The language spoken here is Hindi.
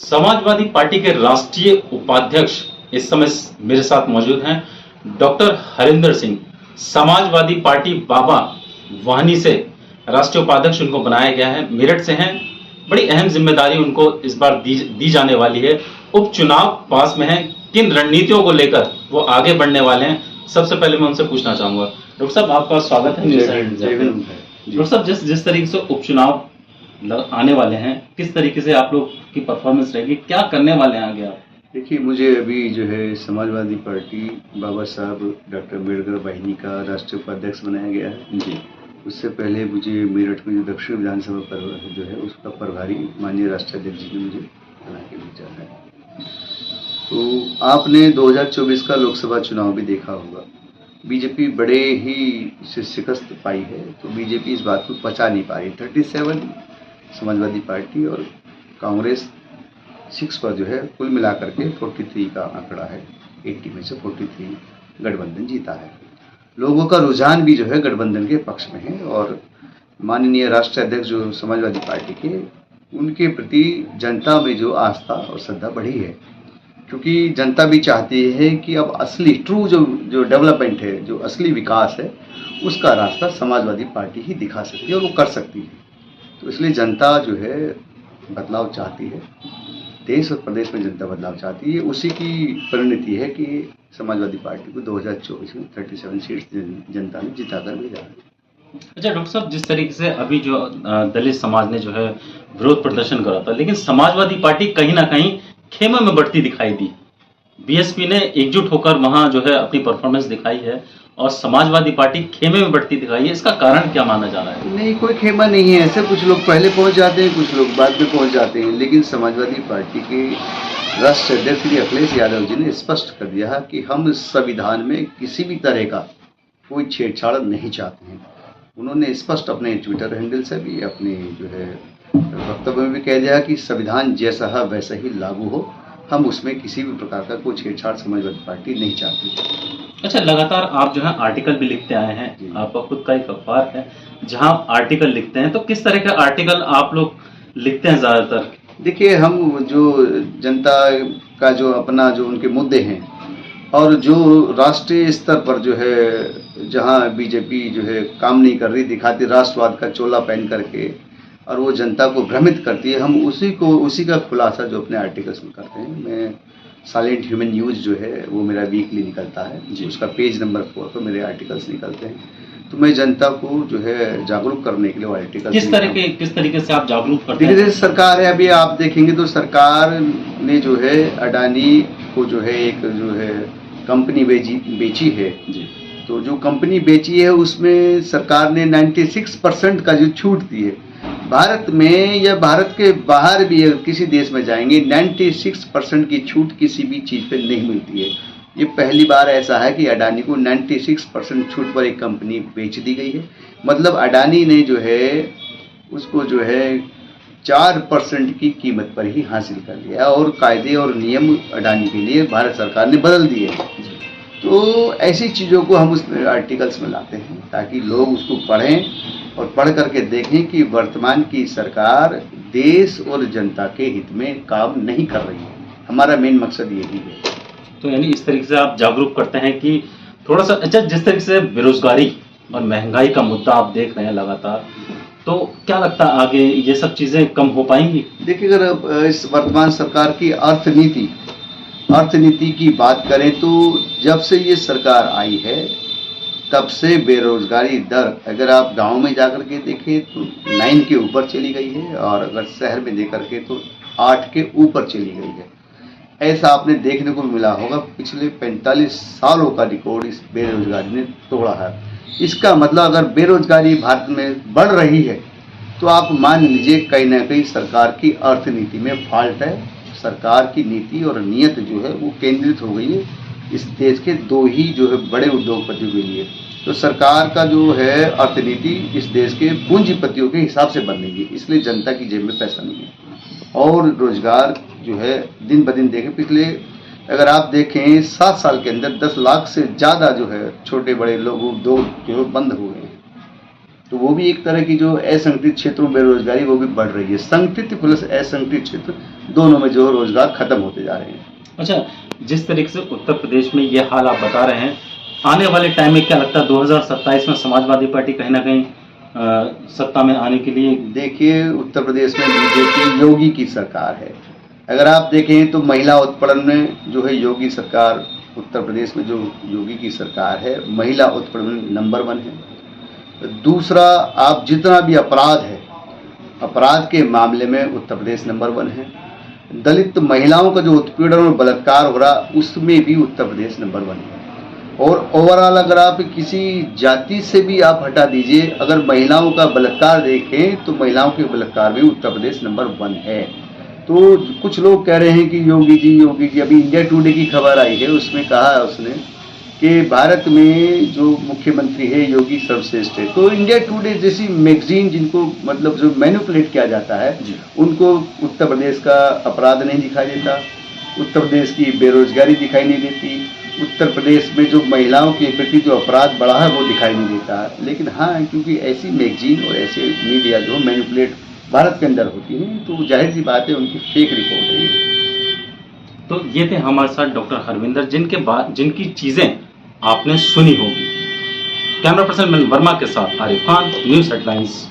समाजवादी पार्टी के राष्ट्रीय उपाध्यक्ष इस समय मेरे साथ मौजूद हैं डॉक्टर हरिंदर सिंह। समाजवादी पार्टी बाबा वाहनी से राष्ट्रीय उपाध्यक्ष उनको बनाया गया है, मेरठ से हैं। बड़ी अहम जिम्मेदारी उनको इस बार दी जाने वाली है। उपचुनाव पास में है, किन रणनीतियों को लेकर वो आगे बढ़ने वाले हैं, सबसे पहले मैं उनसे पूछना चाहूंगा। डॉक्टर साहब, आपका स्वागत है। डॉक्टर साहब, जिस तरीके से उपचुनाव आने वाले हैं, किस तरीके से आप लोग की परफॉर्मेंस रहेगी, क्या करने वाले हैं आगे आप? देखिए, मुझे अभी जो है समाजवादी पार्टी बाबा साहब डॉक्टर अम्बेडकर वाहिनी का राष्ट्रीय उपाध्यक्ष बनाया गया है जी। उससे पहले मुझे मेरठ में जो दक्षिण विधानसभा जो है उसका प्रभारी माननीय राष्ट्रीय अध्यक्ष जी ने मुझे बना के भेजा है। तो आपने 2024 का लोकसभा चुनाव भी देखा होगा, बीजेपी बड़े ही से शिकस्त पाई है। तो बीजेपी इस बात को पचा नहीं पा रही। 37 समाजवादी पार्टी और कांग्रेस 6 पर जो है कुल मिलाकर के 43 का आंकड़ा है। 80 में से 43 गठबंधन जीता है। लोगों का रुझान भी जो है गठबंधन के पक्ष में है और माननीय राष्ट्रीय अध्यक्ष जो समाजवादी पार्टी के, उनके प्रति जनता में जो आस्था और श्रद्धा बढ़ी है, क्योंकि जनता भी चाहती है कि अब असली ट्रू जो डेवलपमेंट है, जो असली विकास है, उसका रास्ता समाजवादी पार्टी ही दिखा सकती है और वो कर सकती है। तो इसलिए जनता जो है बदलाव चाहती है, देश और प्रदेश में जनता बदलाव चाहती है। उसी की परिणति है कि समाजवादी पार्टी को 2024 में 37 सीट्स जनता ने जिताकर भेजा है। अच्छा डॉक्टर साहब, जिस तरीके से अभी जो दलित समाज ने जो है विरोध प्रदर्शन करा था, लेकिन समाजवादी पार्टी कहीं ना कहीं खेमे में बढ़ती दिखाई दी। बीएसपी ने एकजुट होकर वहां जो है अपनी परफॉर्मेंस दिखाई है और समाजवादी पार्टी खेमे में बढ़ती दिखाई है। इसका कारण क्या माना जा रहा है? नहीं, कोई खेमा नहीं है। ऐसे कुछ लोग पहले पहुंच जाते हैं, कुछ लोग बाद में पहुंच जाते हैं। लेकिन समाजवादी पार्टी के राष्ट्रीय अध्यक्ष श्री अखिलेश यादव जी ने स्पष्ट कर दिया कि हम संविधान में किसी भी तरह का कोई छेड़छाड़ नहीं चाहते हैं। उन्होंने स्पष्ट अपने ट्विटर हैंडल से भी, अपने जो है वक्तव्य में भी कह दिया कि संविधान जैसा है वैसा ही लागू हो, हम उसमें किसी भी प्रकार का कोई छेड़छाड़ समाजवादी पार्टी नहीं चाहती। अच्छा, लगातार आप जो है आर्टिकल भी लिखते आए हैं, आपका खुद का एक अखबार है जहां आर्टिकल लिखते हैं, तो किस तरह का आर्टिकल आप लोग लिखते हैं ज्यादातर? देखिए, हम जो जनता का जो अपना जो उनके मुद्दे हैं और जो राष्ट्रीय स्तर पर जो है जहां बीजेपी जो है काम नहीं कर रही, दिखाती राष्ट्रवाद का चोला पहन करके और वो जनता को भ्रमित करती है, हम उसी का खुलासा जो अपने आर्टिकल्स में करते हैं। मैं साइलेंट ह्यूमन न्यूज़ जो है वो मेरा वीकली निकलता है, उसका पेज नंबर 4 पर मेरे आर्टिकल्स निकलते हैं। तो मैं जनता को जो है जागरूक करने के लिए वो आर्टिकल किस तरीके से आप जागरूक करते हैं? धीरे-धीरे सरकार है, अभी आप देखेंगे तो सरकार ने जो है अडानी को जो है एक जो है कंपनी बेची है जी। तो जो कंपनी बेची है उसमें सरकार ने 96% का जो छूट दी है। भारत में या भारत के बाहर भी अगर किसी देश में जाएंगे 96% की छूट किसी भी चीज़ पे नहीं मिलती है। ये पहली बार ऐसा है कि अडानी को 96% छूट पर एक कंपनी बेच दी गई है। मतलब अडानी ने जो है उसको जो है 4% की कीमत पर ही हासिल कर लिया और कायदे और नियम अडानी के लिए भारत सरकार ने बदल दिए। तो ऐसी चीज़ों को हम उस आर्टिकल्स में लाते हैं ताकि लोग उसको पढ़ें और पढ़ करके देखें कि वर्तमान की सरकार देश और जनता के हित में काम नहीं कर रही है। हमारा मेन मकसद यही है। तो यानी इस तरीके से आप जागरूक करते हैं कि थोड़ा सा, अच्छा, जिस तरीके से बेरोजगारी और महंगाई का मुद्दा आप देख रहे हैं लगातार, तो क्या लगता है आगे ये सब चीजें कम हो पाएंगी? देखिए, अगर इस वर्तमान सरकार की अर्थनीति की बात करें तो जब से ये सरकार आई है तब से बेरोजगारी दर अगर आप गांव में जाकर के देखें तो 9 के ऊपर चली गई है और अगर शहर में देकर के तो 8 के ऊपर चली गई है। ऐसा आपने देखने को मिला होगा। पिछले 45 सालों का रिकॉर्ड इस बेरोजगारी ने तोड़ा है। इसका मतलब अगर बेरोजगारी भारत में बढ़ रही है तो आप मान लीजिए कहीं ना कहीं सरकार की अर्थनीति में फॉल्ट है। सरकार की नीति और नीयत जो है वो केंद्रित हो गई है इस देश के 2 ही जो है बड़े उद्योगपतियों के लिए। तो सरकार का जो है अर्थनीति इस देश के पूंजीपतियों के हिसाब से बनेगी, इसलिए जनता की जेब में पैसा नहीं है। और रोजगार जो है दिन ब दिन देखें, पिछले अगर आप देखें 7 साल के अंदर 10 लाख से ज़्यादा जो है छोटे बड़े लोग उद्योग जो बंद हो गए हैं। तो वो भी एक तरह की जो असंगठित क्षेत्रों में बेरोजगारी वो भी बढ़ रही है। संगठित प्लस असंगठित क्षेत्र दोनों में जो रोजगार खत्म होते जा रहे हैं। अच्छा, जिस तरीके से उत्तर प्रदेश में ये हाल आप बता रहे हैं, आने वाले टाइम में क्या लगता है 2027 में समाजवादी पार्टी कहीं ना कहीं सत्ता में आने के लिए? देखिए, उत्तर प्रदेश में बीजेपी योगी की सरकार है। अगर आप देखें तो महिला उत्पीड़न में जो है योगी सरकार, उत्तर प्रदेश में जो योगी की सरकार है, महिला उत्पीड़न में नंबर 1 है। दूसरा, आप जितना भी अपराध है, अपराध के मामले में उत्तर प्रदेश नंबर 1 है। दलित महिलाओं का जो उत्पीड़न और बलात्कार हो रहा उसमें भी उत्तर प्रदेश नंबर 1 है। और ओवरऑल अगर आप किसी जाति से भी आप हटा दीजिए, अगर महिलाओं का बलात्कार देखें तो महिलाओं के बलात्कार भी उत्तर प्रदेश नंबर 1 है। तो कुछ लोग कह रहे हैं कि योगी जी, अभी इंडिया टुडे की खबर आई है, उसमें कहा है उसने कि भारत में जो मुख्यमंत्री है योगी सर्वश्रेष्ठ है। तो इंडिया टुडे जैसी मैगजीन जिनको मतलब जो मैनिपुलेट किया जाता है, उनको उत्तर प्रदेश का अपराध नहीं दिखाई देता, उत्तर प्रदेश की बेरोजगारी दिखाई नहीं देती, उत्तर प्रदेश में जो महिलाओं के प्रति जो अपराध बढ़ा है वो दिखाई नहीं देता। लेकिन हाँ, क्योंकि ऐसी मैगजीन और ऐसे मीडिया जो मैनिपुलेट भारत के अंदर होती हैं, तो जाहिर सी बात है उनकी फेक रिपोर्ट है ये। तो ये थे हमारे साथ डॉक्टर हरविंदर, जिनकी चीजें आपने सुनी होगी। कैमरा पर्सन वर्मा के साथ आरिफ खान, न्यूज़ हेडलाइंस।